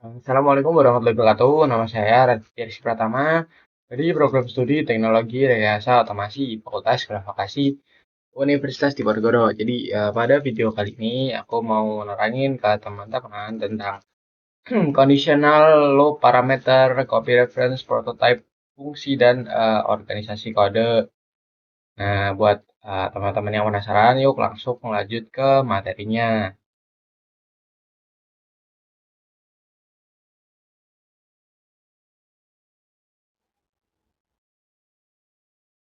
Assalamualaikum warahmatullahi wabarakatuh. Nama saya Raditya Rizky Pratama dari Program Studi Teknologi Rekayasa Otomasi Fakultas Grafakasi Universitas Diponegoro. Jadi pada video kali ini aku mau nerangin ke teman-teman tentang conditional loop parameter, copy reference, prototype, fungsi dan organisasi kode. Nah, buat teman-teman yang penasaran, yuk langsung lanjut ke materinya.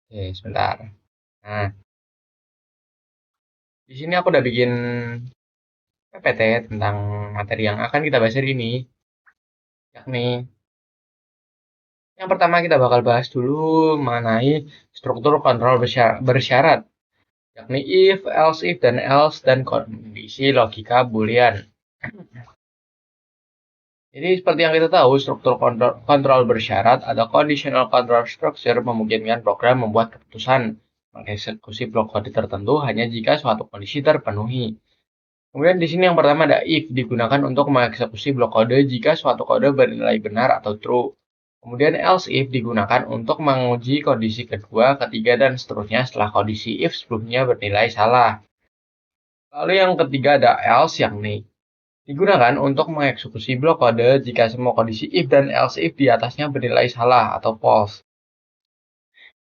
Oke, sebentar. Nah, di sini aku udah bikin PPT tentang materi yang akan kita bahas hari ini, yakni yang pertama kita bakal bahas dulu mengenai struktur kontrol bersyarat, yakni if, dan else, dan kondisi logika boolean. Jadi seperti yang kita tahu, struktur kontrol bersyarat atau conditional control structure memungkinkan program membuat keputusan mengeksekusi blok kode tertentu hanya jika suatu kondisi terpenuhi. Kemudian di sini yang pertama ada if digunakan untuk mengeksekusi blok kode jika suatu kode bernilai benar atau true. Kemudian else if digunakan untuk menguji kondisi kedua, ketiga, dan seterusnya setelah kondisi if sebelumnya bernilai salah. Lalu yang ketiga ada else yang digunakan untuk mengeksekusi blok kode jika semua kondisi if dan else if di atasnya bernilai salah atau false.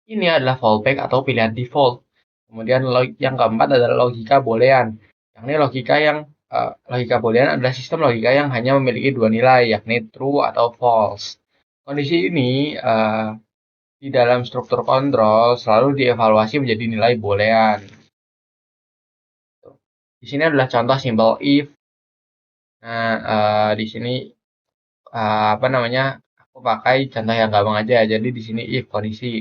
Ini adalah fallback atau pilihan default. Kemudian yang keempat adalah logika boolean. Yakni logika boolean adalah sistem logika yang hanya memiliki dua nilai, yakni true atau false. Kondisi ini di dalam struktur kontrol selalu dievaluasi menjadi nilai boolean. Di sini adalah contoh simple if. Nah, di sini apa namanya? Aku pakai contoh yang gampang aja. Jadi di sini if kondisi.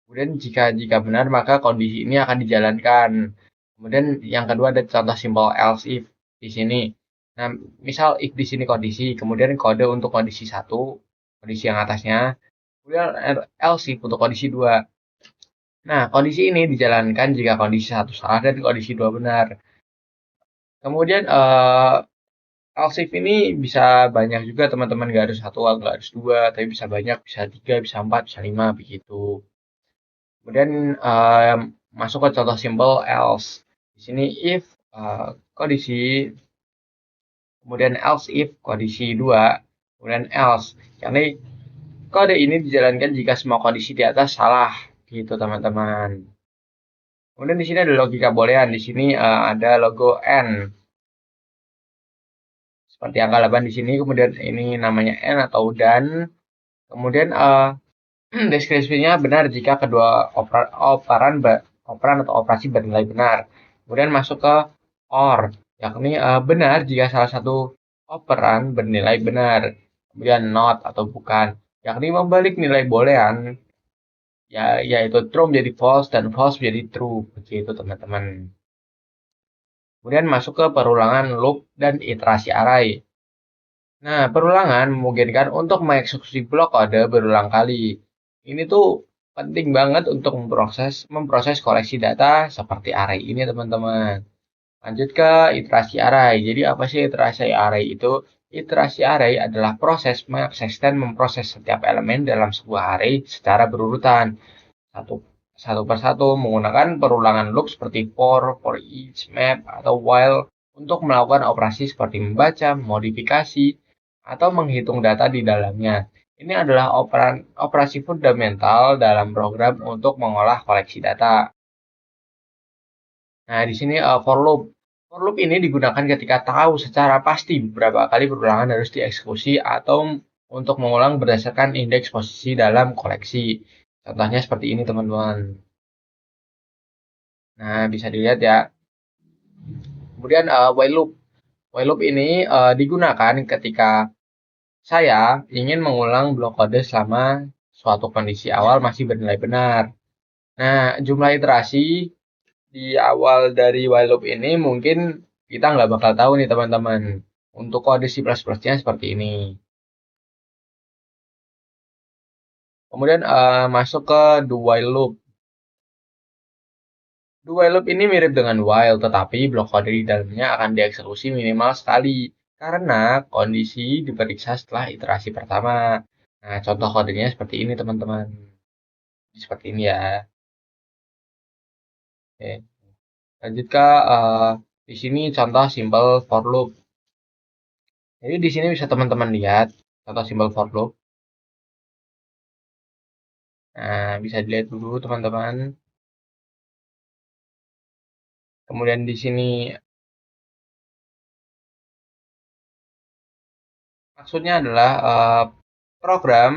Kemudian jika benar maka kondisi ini akan dijalankan. Kemudian yang kedua ada contoh simple else if di sini. Nah, misal if di sini kondisi, kemudian kode untuk kondisi satu, kondisi yang atasnya, kemudian else if untuk kondisi dua. Nah, kondisi ini dijalankan jika kondisi satu salah dan kondisi dua benar. Kemudian else if ini bisa banyak juga teman-teman, nggak harus satu, nggak harus dua, tapi bisa banyak, bisa tiga, bisa empat, bisa lima, begitu. Kemudian masuk ke contoh simple else. Di sini if kondisi, kemudian else if kondisi 2, kemudian else. Yakni kode ini dijalankan jika semua kondisi di atas salah, gitu teman-teman. Kemudian di sini ada logika boolean. Di sini ada logo N. Seperti angka 8 di sini, kemudian ini namanya N atau dan. Kemudian deskripsinya benar jika kedua operan atau operasi bernilai benar. Kemudian masuk ke OR, yakni benar jika salah satu operan bernilai benar. Kemudian not atau bukan, yakni membalik nilai boolean, ya, yaitu true menjadi false dan false menjadi true. Begitu teman-teman. Kemudian masuk ke perulangan loop dan iterasi array. Nah, perulangan memungkinkan untuk mengeksekusi blok kode berulang kali. Ini tuh penting banget untuk memproses koleksi data seperti array ini, teman-teman. Lanjut ke iterasi array. Jadi apa sih iterasi array itu? Iterasi array adalah proses mengakses dan memproses setiap elemen dalam sebuah array secara berurutan, satu satu per satu, menggunakan perulangan loop seperti for each, map, atau while untuk melakukan operasi seperti membaca, modifikasi, atau menghitung data di dalamnya. Ini adalah operasi fundamental dalam program untuk mengolah koleksi data. Nah, di sini for loop. For loop ini digunakan ketika tahu secara pasti berapa kali perulangan harus dieksekusi atau untuk mengulang berdasarkan indeks posisi dalam koleksi. Contohnya seperti ini, teman-teman. Nah, bisa dilihat ya. Kemudian while loop. While loop ini digunakan ketika saya ingin mengulang blok kode selama suatu kondisi awal masih bernilai benar. Nah, jumlah iterasi di awal dari while loop ini mungkin kita nggak bakal tahu nih, teman-teman. Untuk kode C++-nya seperti ini. Kemudian masuk ke do while loop. Do while loop ini mirip dengan while, tetapi blok kode di dalamnya akan dieksekusi minimal sekali. Karena kondisi diperiksa setelah iterasi pertama. Nah, contoh kodenya seperti ini, teman-teman. Seperti ini ya. Oke. Lanjut ke di sini contoh simple for loop. Jadi di sini bisa teman-teman lihat contoh simple for loop. Nah, bisa dilihat dulu teman-teman. Kemudian di sini maksudnya adalah program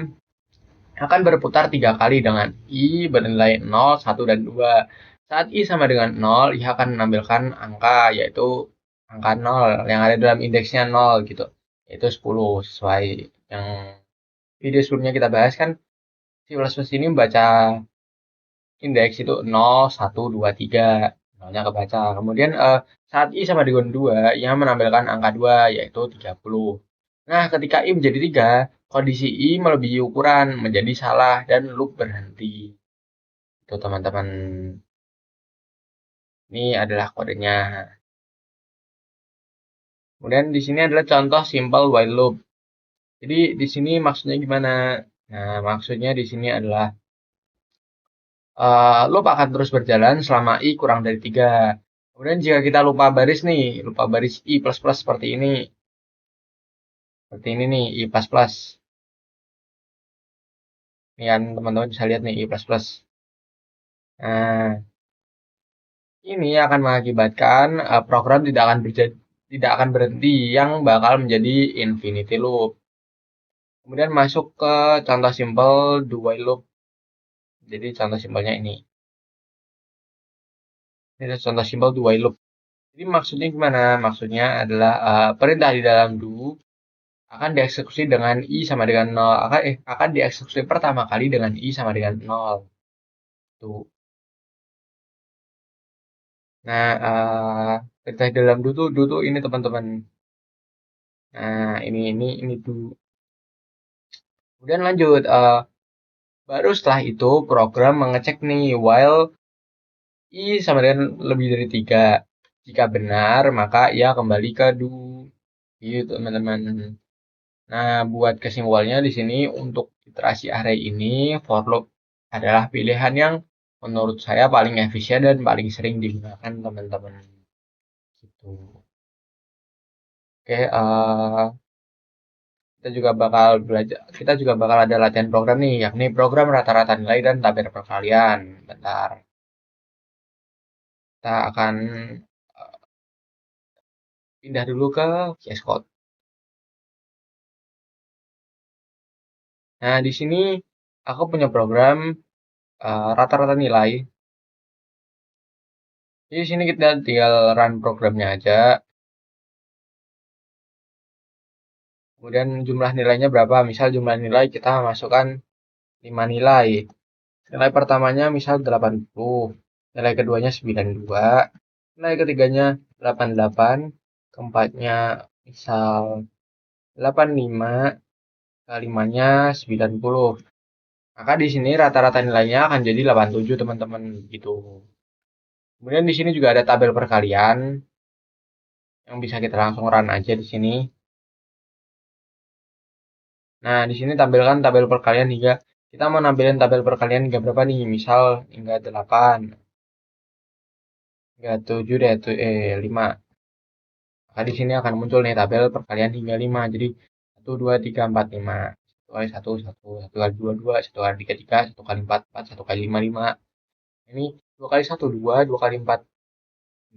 akan berputar 3 kali dengan I bernilai 0, 1, dan 2. Saat I sama dengan 0, I akan menampilkan angka, yaitu angka 0 yang ada dalam indeksnya 0 gitu. Yaitu 10, sesuai yang video sebelumnya kita bahas kan. C++ ini membaca indeks itu 0, 1, 2, 3. Nolnya kebaca. Kemudian saat I sama dengan 2, ia menampilkan angka 2, yaitu 30. Nah, ketika I menjadi 3, kondisi I melebihi ukuran, menjadi salah, dan loop berhenti. Itu teman-teman. Ini adalah kodenya. Kemudian di sini adalah contoh simple while loop. Jadi di sini maksudnya gimana? Nah, maksudnya di sini adalah loop akan terus berjalan selama I kurang dari 3. Kemudian jika kita lupa baris nih, lupa baris I++ seperti ini. Seperti ini nih, I++. Ini kan teman-teman bisa lihat nih, I++. Nah, ini akan mengakibatkan program tidak akan berhenti, yang bakal menjadi infinity loop. Kemudian masuk ke contoh simple do while loop. Jadi contoh simpelnya ini. Ini adalah contoh simpel do while loop. Jadi maksudnya gimana? Maksudnya adalah perintah di dalam do akan dieksekusi dengan I sama dengan 0. Akan dieksekusi pertama kali dengan I sama dengan 0. Tuh. Nah, perintah di dalam do tuh ini teman-teman. Nah, ini do. Kemudian lanjut, baru setelah itu program mengecek nih while I sama dengan lebih dari 3. Jika benar, maka ia kembali ke do. Gitu, teman-teman. Nah, buat kesimpulannya di sini untuk iterasi array ini, for loop adalah pilihan yang menurut saya paling efisien dan paling sering digunakan teman-teman. Gitu. Oke, kita juga bakal ada latihan program nih, yakni program rata-rata nilai dan tabel perkalian. Bentar, kita akan pindah dulu ke VS Code. Nah, di sini aku punya program rata-rata nilai. Jadi di sini kita tinggal run programnya aja. Kemudian jumlah nilainya berapa? Misal jumlah nilai kita masukkan 5 nilai. Nilai pertamanya misal 80, nilai keduanya 92, nilai ketiganya 88, keempatnya misal 85, kelimanya 90. Maka di sini rata-rata nilainya akan jadi 87 teman-teman gitu. Kemudian di sini juga ada tabel perkalian yang bisa kita langsung run aja di sini. Nah, di sini tampilkan tabel perkalian hingga kita mau nampilin tabel perkalian hingga berapa nih? Misal hingga 8, hingga 7 deh, 5. Maka di sini akan muncul nih tabel perkalian hingga 5. Jadi 1, 2, 3, 4, 5. 1 kali 1, 1. 1 kali 2, 2. 1 kali 3, 3. 1 kali 4, 4. 1 kali 5, 5. Ini 2 kali 1, 2. 2 kali 4,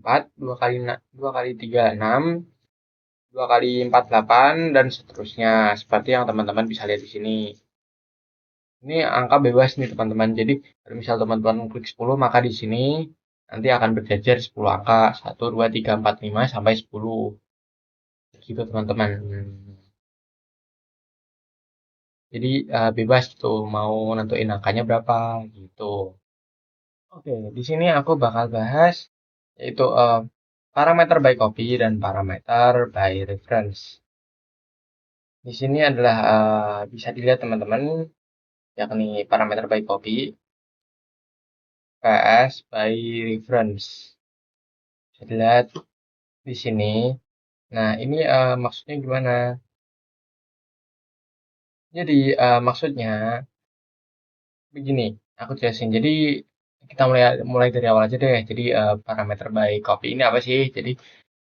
4. 2 kali 2 kali 3, 6. 2 kali 4, 8. Dan seterusnya. Seperti yang teman-teman bisa lihat di sini. Ini angka bebas nih teman-teman. Jadi kalau misal teman-teman klik 10, maka di sini nanti akan berjajar 10 angka. 1, 2, 3, 4, 5, sampai 10. Gitu teman-teman. Jadi bebas tuh mau nentuin angkanya berapa gitu. Oke, di sini aku bakal bahas yaitu parameter by copy dan parameter by reference. Di sini adalah bisa dilihat teman-teman, yakni parameter by copy, PS by reference. Bisa dilihat di sini. Nah, ini maksudnya gimana? Jadi maksudnya begini, aku jelasin. Jadi kita mulai mulai dari awal aja deh. Jadi parameter by copy ini apa sih? Jadi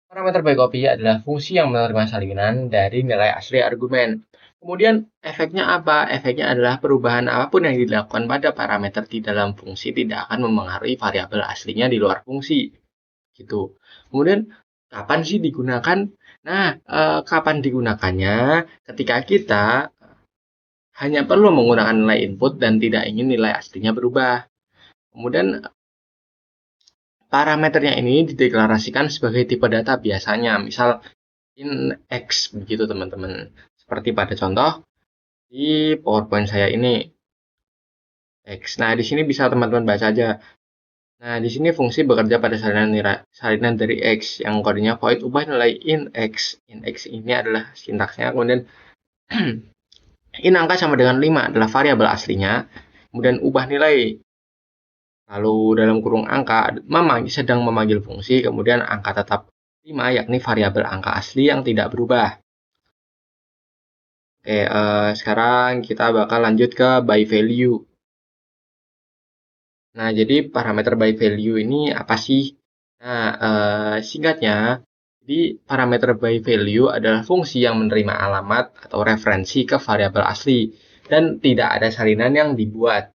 parameter by copy adalah fungsi yang menerima salinan dari nilai asli argumen. Kemudian efeknya apa? Efeknya adalah perubahan apapun yang dilakukan pada parameter di dalam fungsi tidak akan memengaruhi variabel aslinya di luar fungsi. Gitu. Kemudian kapan sih digunakan? Nah, kapan digunakannya? Ketika kita hanya perlu menggunakan nilai input dan tidak ingin nilai aslinya berubah. Kemudian parameternya ini dideklarasikan sebagai tipe data biasanya, misal in X begitu teman-teman. Seperti pada contoh di PowerPoint saya ini X. Nah, di sini bisa teman-teman baca aja. Nah, di sini fungsi bekerja pada salinan dari X yang kodenya void ubah nilai in X. In X ini adalah sintaksnya. Kemudian in angka sama dengan 5 adalah variabel aslinya. Kemudian ubah nilai. Lalu dalam kurung angka sedang memanggil fungsi. Kemudian angka tetap 5 yakni variabel angka asli yang tidak berubah. Oke, sekarang kita bakal lanjut ke by value. Nah, jadi parameter by value ini apa sih? Nah, singkatnya, jadi parameter by value adalah fungsi yang menerima alamat atau referensi ke variabel asli dan tidak ada salinan yang dibuat.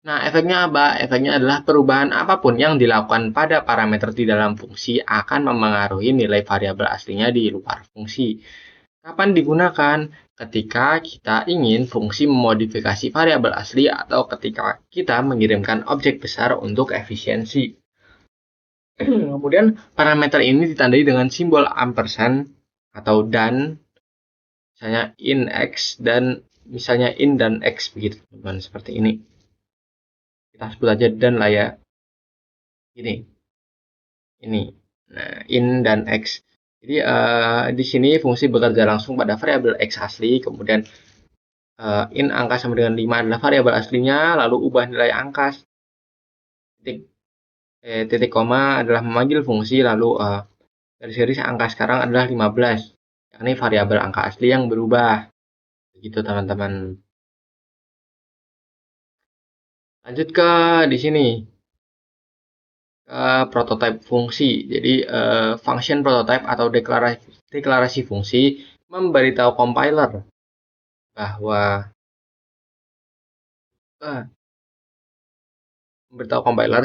Nah, efeknya apa? Efeknya adalah perubahan apapun yang dilakukan pada parameter di dalam fungsi akan memengaruhi nilai variabel aslinya di luar fungsi. Kapan digunakan? Ketika kita ingin fungsi memodifikasi variabel asli atau ketika kita mengirimkan objek besar untuk efisiensi. Kemudian parameter ini ditandai dengan simbol ampersand atau dan, misalnya in x dan misalnya in dan x begitu teman-teman, seperti ini. Kita sebut aja dan lah ya. Ini. Nah, in dan x. Jadi di sini fungsi bekerja langsung pada variabel x asli, kemudian in angka sama dengan 5 adalah variabel aslinya, lalu ubah nilai angka titik koma adalah memanggil fungsi, lalu garis-garis angka sekarang adalah 15, yakni variabel angka asli yang berubah. Begitu teman-teman. Lanjut ke di sini. Prototype fungsi. Jadi function prototype atau deklarasi fungsi memberitahu compiler bahwa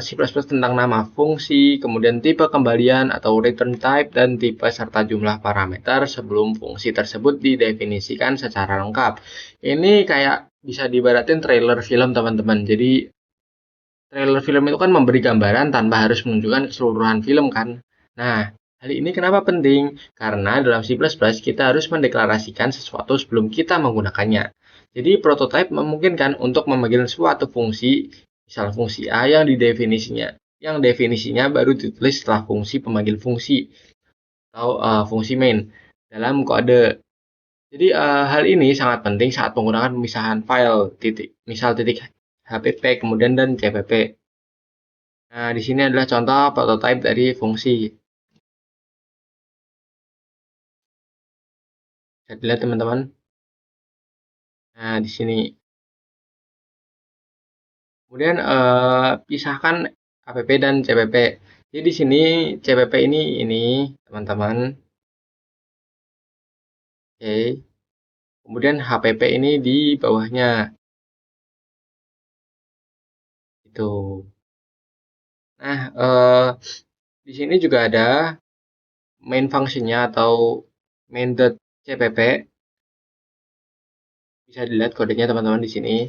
C++ tentang nama fungsi, kemudian tipe kembalian atau return type, dan tipe serta jumlah parameter sebelum fungsi tersebut didefinisikan secara lengkap. Ini kayak bisa diibaratin trailer film teman-teman. Jadi trailer film itu kan memberi gambaran tanpa harus menunjukkan keseluruhan film kan. Nah, hal ini kenapa penting? Karena dalam C++ kita harus mendeklarasikan sesuatu sebelum kita menggunakannya. Jadi prototype memungkinkan untuk memanggil suatu fungsi, misal fungsi A yang definisinya baru ditulis setelah fungsi pemanggil fungsi atau fungsi main dalam kode. Jadi hal ini sangat penting saat penggunaan pemisahan file misal titik HPP kemudian dan CPP. Nah, di sini adalah contoh prototype dari fungsi. Bisa dilihat teman-teman. Nah, di sini. Kemudian pisahkan HPP dan CPP. Jadi di sini CPP ini teman-teman. Oke. Kemudian HPP ini di bawahnya. Itu. Nah, di sini juga ada main functionnya atau main.cpp. Bisa dilihat kodenya teman-teman di sini.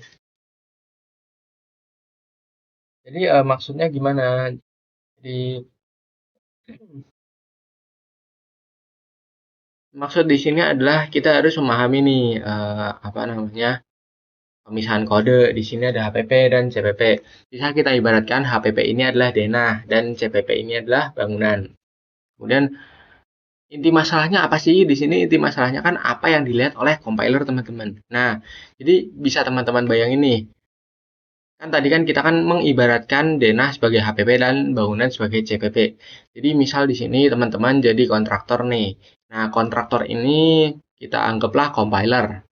Jadi maksudnya gimana? Jadi maksud di sini adalah kita harus memahami nih apa namanya pemisahan kode. Di sini ada HPP dan CPP. Bisa kita ibaratkan HPP ini adalah denah dan CPP ini adalah bangunan. Kemudian inti masalahnya apa sih? Di sini inti masalahnya kan apa yang dilihat oleh compiler teman-teman. Nah, jadi bisa teman-teman bayangin nih. Kan tadi kan kita kan mengibaratkan denah sebagai HPP dan bangunan sebagai CPP. Jadi misal di sini teman-teman jadi kontraktor nih. Nah, kontraktor ini kita anggaplah compiler.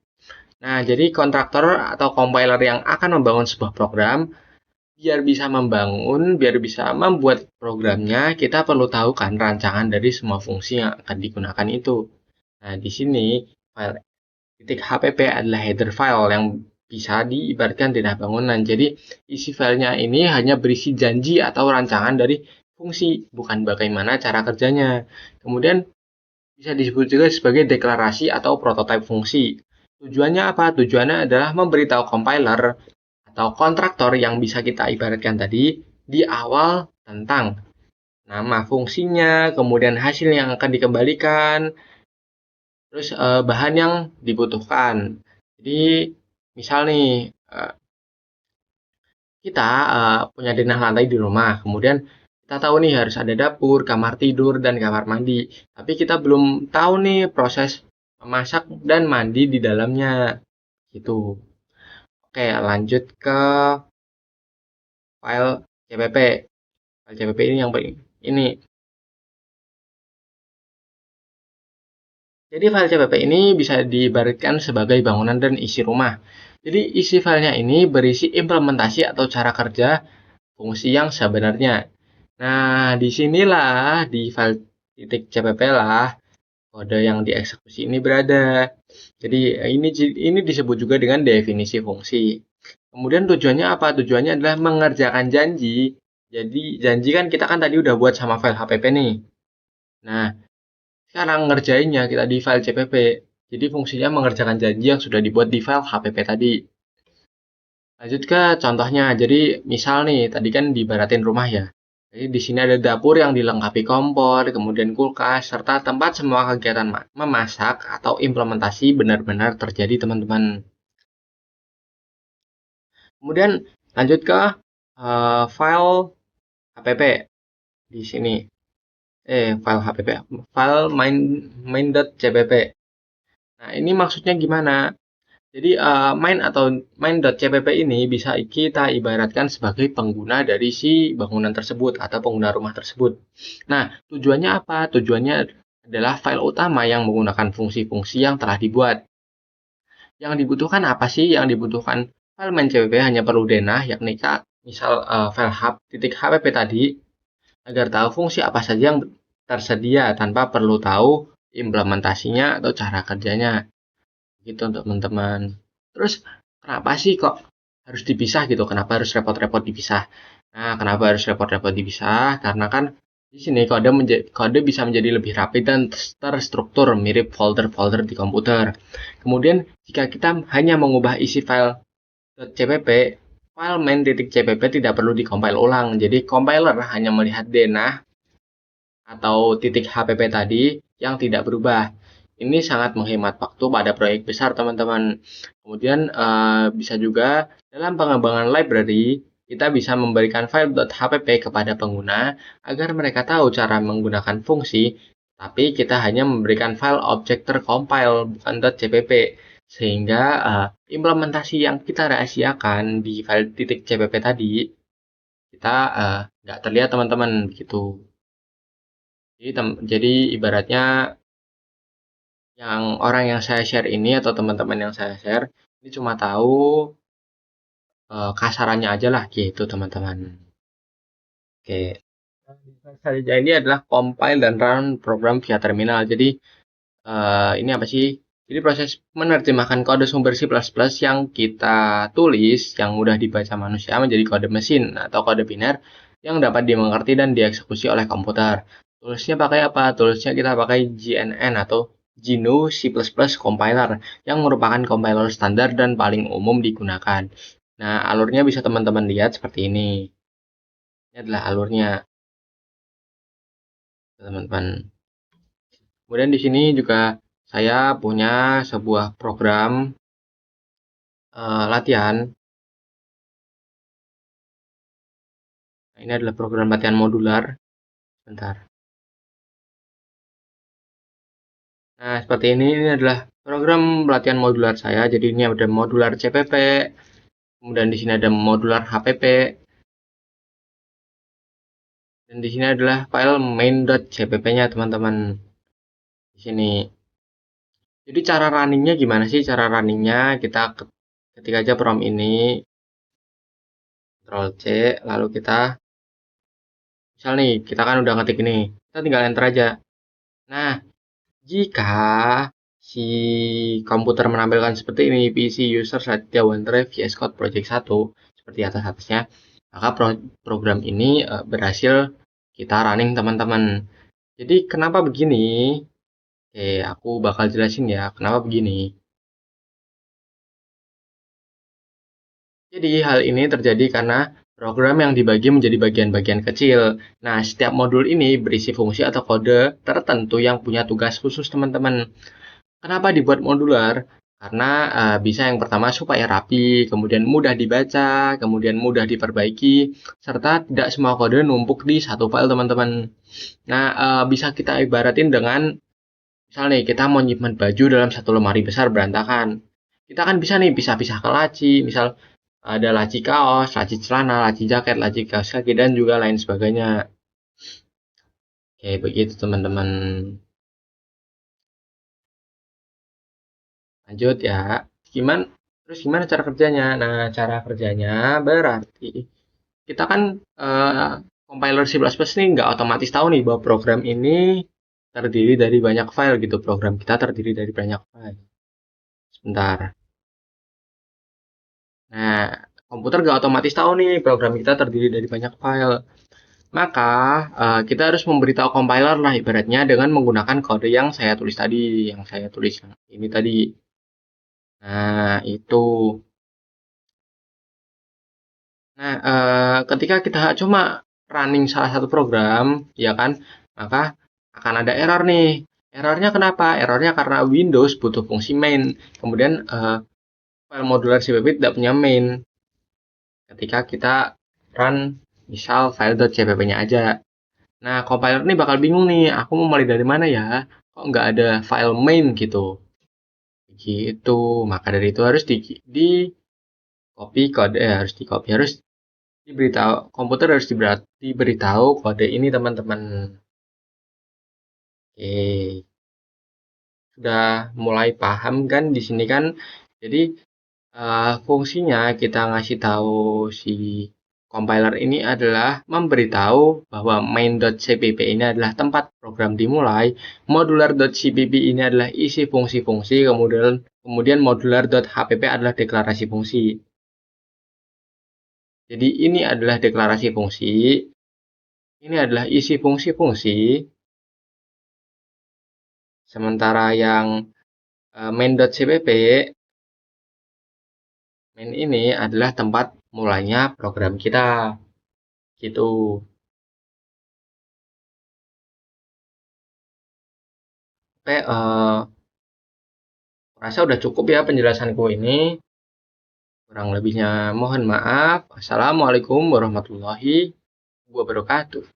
Nah, jadi kontraktor atau compiler yang akan membangun sebuah program, biar bisa membuat programnya, kita perlu tahu kan rancangan dari semua fungsi yang akan digunakan itu. Nah, di sini file .hpp adalah header file yang bisa diibaratkan denah bangunan. Jadi, isi filenya ini hanya berisi janji atau rancangan dari fungsi, bukan bagaimana cara kerjanya. Kemudian, bisa disebut juga sebagai deklarasi atau prototipe fungsi. Tujuannya apa? Tujuannya adalah memberitahu compiler atau kontraktor yang bisa kita ibaratkan tadi di awal tentang nama fungsinya, kemudian hasil yang akan dikembalikan, terus bahan yang dibutuhkan. Jadi misal nih kita punya denah lantai di rumah, kemudian kita tahu nih harus ada dapur, kamar tidur, dan kamar mandi. Tapi kita belum tahu nih proses memasak dan mandi di dalamnya. Gitu. Oke, lanjut ke file CPP. File CPP ini yang ini. Jadi file CPP ini bisa diibaratkan sebagai bangunan dan isi rumah. Jadi isi filenya ini berisi implementasi atau cara kerja fungsi yang sebenarnya. Nah, disinilah di file .cpp lah kode yang dieksekusi ini berada. Jadi ini disebut juga dengan definisi fungsi. Kemudian tujuannya apa? Tujuannya adalah mengerjakan janji. Jadi janji kan kita kan tadi udah buat sama file HPP nih. Nah, sekarang ngerjainnya kita di file CPP. Jadi fungsinya mengerjakan janji yang sudah dibuat di file HPP tadi. Lanjut ke contohnya. Jadi misal nih, tadi kan dibaratin rumah ya. Jadi di sini ada dapur yang dilengkapi kompor, kemudian kulkas, serta tempat semua kegiatan memasak atau implementasi benar-benar terjadi teman-teman. Kemudian lanjut ke file HPP di sini. File HPP, file main.cpp. Nah, ini maksudnya gimana? Jadi main atau main.cpp ini bisa kita ibaratkan sebagai pengguna dari si bangunan tersebut atau pengguna rumah tersebut. Nah, tujuannya apa? Tujuannya adalah file utama yang menggunakan fungsi-fungsi yang telah dibuat. Yang dibutuhkan apa sih? Yang dibutuhkan file main.cpp hanya perlu denah, yakni misal file hub.hpp tadi, agar tahu fungsi apa saja yang tersedia tanpa perlu tahu implementasinya atau cara kerjanya. Gitu untuk teman-teman. Terus kenapa sih kok harus dipisah gitu? Kenapa harus repot-repot dipisah? Nah, kenapa harus repot-repot dipisah? Karena kan di sini kode bisa menjadi lebih rapi dan terstruktur mirip folder-folder di komputer. Kemudian jika kita hanya mengubah isi file .cpp, file main.cpp tidak perlu dikompil ulang. Jadi compiler hanya melihat denah atau .hpp tadi yang tidak berubah. Ini sangat menghemat waktu pada proyek besar, teman-teman. Kemudian bisa juga dalam pengembangan library, kita bisa memberikan file .hpp kepada pengguna agar mereka tahu cara menggunakan fungsi, tapi kita hanya memberikan file objek tercompile, bukan .cpp. Sehingga implementasi yang kita rahasiakan di file .cpp tadi, kita nggak terlihat, teman-teman. Begitu. Jadi ibaratnya yang orang yang saya share ini atau teman-teman yang saya share ini cuma tahu kasarannya aja lah gitu teman-teman. Oke. Saja ini adalah compile dan run program via terminal. Jadi ini apa sih? Jadi proses menerjemahkan kode sumber C++ yang kita tulis yang mudah dibaca manusia menjadi kode mesin atau kode biner yang dapat dimengerti dan dieksekusi oleh komputer. Toolsnya pakai apa? Toolsnya kita pakai GNN atau GNU C++ Compiler yang merupakan compiler standar dan paling umum digunakan. Nah, alurnya bisa teman-teman lihat seperti ini. Ini adalah alurnya, teman-teman. Kemudian di sini juga saya punya sebuah program latihan. Nah, ini adalah program latihan modular. Bentar. Nah, seperti ini adalah program latihan modular saya. Jadi ini ada modular CPP, Kemudian di sini ada modular HPP. Dan di sini adalah file main.cpp-nya, teman-teman. Di sini. Jadi cara runningnya gimana sih? Cara runningnya kita ketik aja prompt ini, Ctrl C, lalu kita, misal nih, kita kan udah ngetik ini, kita tinggal enter aja. Nah, jika si komputer menampilkan seperti ini, PC user Satya OneDrive VS Code Project 1, seperti atas-atasnya, maka program ini berhasil kita running, teman-teman. Jadi kenapa begini? Oke, aku bakal jelasin ya kenapa begini. Jadi hal ini terjadi karena program yang dibagi menjadi bagian-bagian kecil. Nah, setiap modul ini berisi fungsi atau kode tertentu yang punya tugas khusus, teman-teman. Kenapa dibuat modular? Karena bisa yang pertama supaya rapi, kemudian mudah dibaca, kemudian mudah diperbaiki, serta tidak semua kode numpuk di satu file, teman-teman. Nah, bisa kita ibaratin dengan, misal nih, kita mau nyimpan baju dalam satu lemari besar berantakan. Kita kan bisa nih pisah-pisah ke laci, misal ada laci kaos, laci celana, laci jaket, laci kaos kaki, dan juga lain sebagainya. Oke, begitu teman-teman. Lanjut ya. Terus gimana cara kerjanya? Nah, cara kerjanya berarti kita kan compiler C++ ini nggak otomatis tahu nih bahwa program ini terdiri dari banyak file gitu. Program kita terdiri dari banyak file. Sebentar. Nah, komputer nggak otomatis tahu nih program kita terdiri dari banyak file. Maka kita harus memberitahu compiler lah ibaratnya dengan menggunakan kode yang saya tulis tadi, yang saya tulis ini tadi. Nah, itu. Nah, ketika kita cuma running salah satu program, ya kan, maka akan ada error nih. Errornya kenapa? Errornya karena Windows butuh fungsi main. Kemudian file modular CPP tidak punya main. Ketika kita run misal file.cpp-nya aja. Nah, compiler ini bakal bingung nih, aku mau mulai dari mana ya? Kok nggak ada file main gitu? Gitu. Maka dari itu harus di copy kode, harus di copy, harus diberitahu, komputer harus diberitahu kode ini, teman-teman. Oke, sudah mulai paham kan di sini kan? Jadi fungsinya kita ngasih tahu si compiler ini adalah memberitahu bahwa main.cpp ini adalah tempat program dimulai, modular.cpp ini adalah isi fungsi-fungsi, kemudian modular.hpp adalah deklarasi fungsi. Jadi ini adalah deklarasi fungsi, ini adalah isi fungsi-fungsi, sementara yang main.cpp, main ini adalah tempat mulainya program kita. Gitu. Oke, rasa udah cukup ya penjelasanku ini. Kurang lebihnya mohon maaf. Assalamualaikum warahmatullahi wabarakatuh.